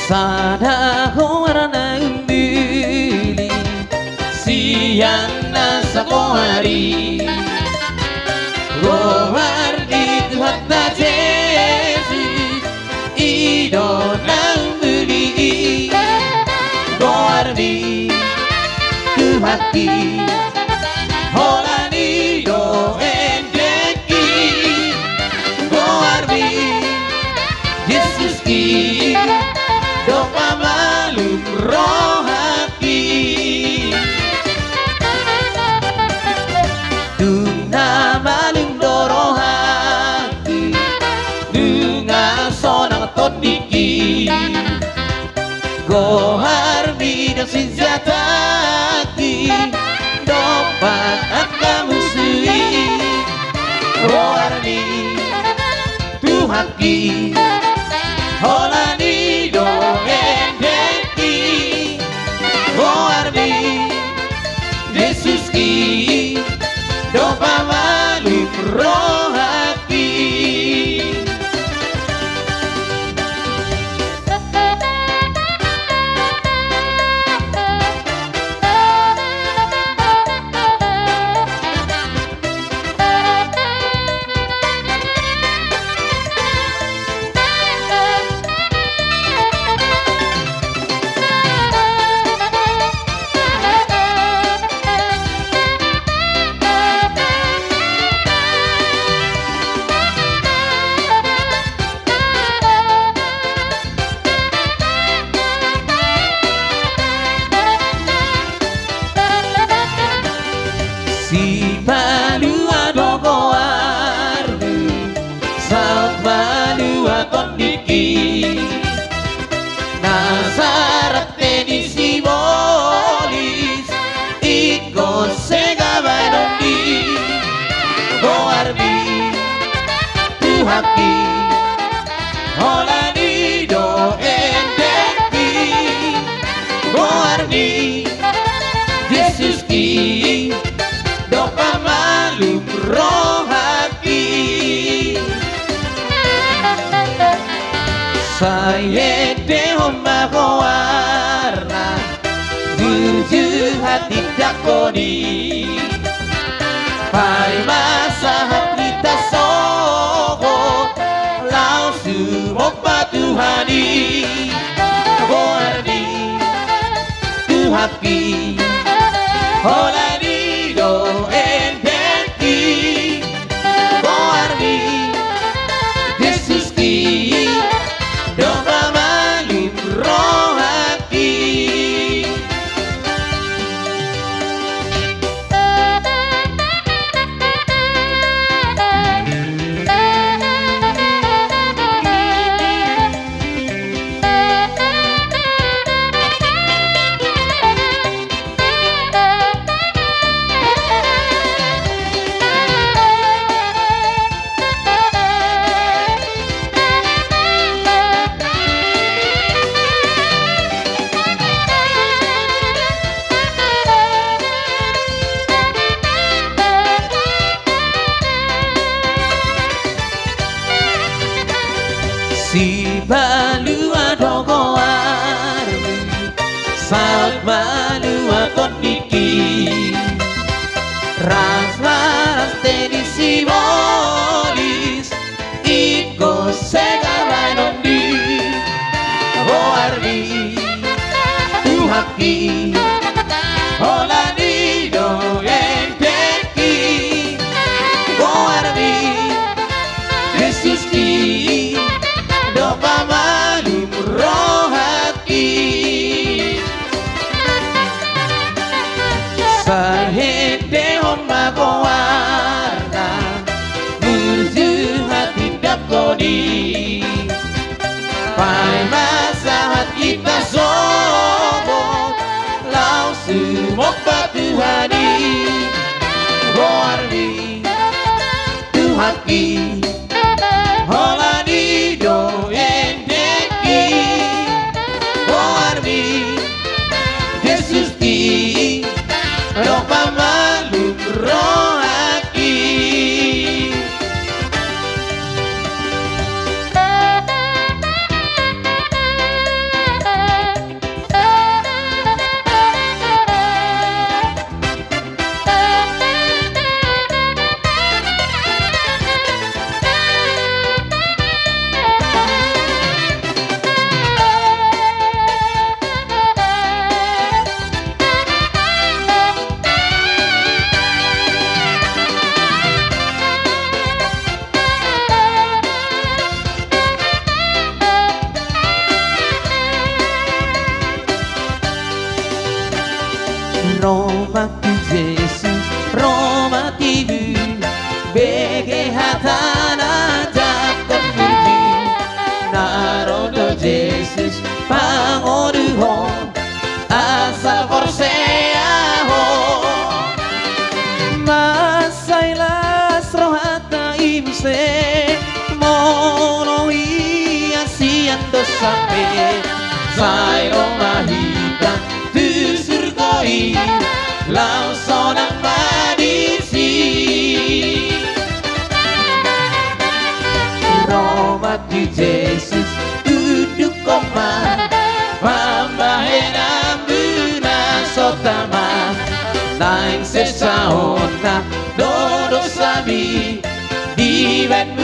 Sana warna embili siang nasa kohari Gohar di Tuhan Yesus Ido nang beli Gohar di Tuhan Holani do endeki Gohar di Yesus ki do pamalum rohati Tuna malum do rohati Dunga sonang todiki Gohar bidang sinjataki Dopat akamusui Gohar di Tuhaki Holani do endeki Gohar di Yesus ki do pamalum rohati Si balua dogoar Saut balua kondiki Nasarat di simbolis Iko segabanondi Goarbi Tuhaki Holani do endeki Goarbi Yesus ki do pamalum rohati Saya dehom mahoarna Burju hati dakoni Pai masa kita soho Lau sumokpa Tuhani Goardi Tuhaki Holani do endeki Goardi Yesus ki do pamalum rohati Si balua dogoar Saut balua kondiki Ras-ras tedi simbolis Iko segabanondi Goardi Tuhaki Holani do endeki Goardi Yesus ki do pamalum rohati Sahedehom magowarna Burju hati dakoni Pai masa hati kita sobot Lau sumokpa Tuhani Goardi Tuhaki Holani do endeki Goardi Yesus ki do pamalum rohati kowe mono hiasian dosape sai romahita tu surgoi langsung madisi Roma di Yesus duduk koma Mambahe ambuna sotama Naing sesaona dodo sabi Diwen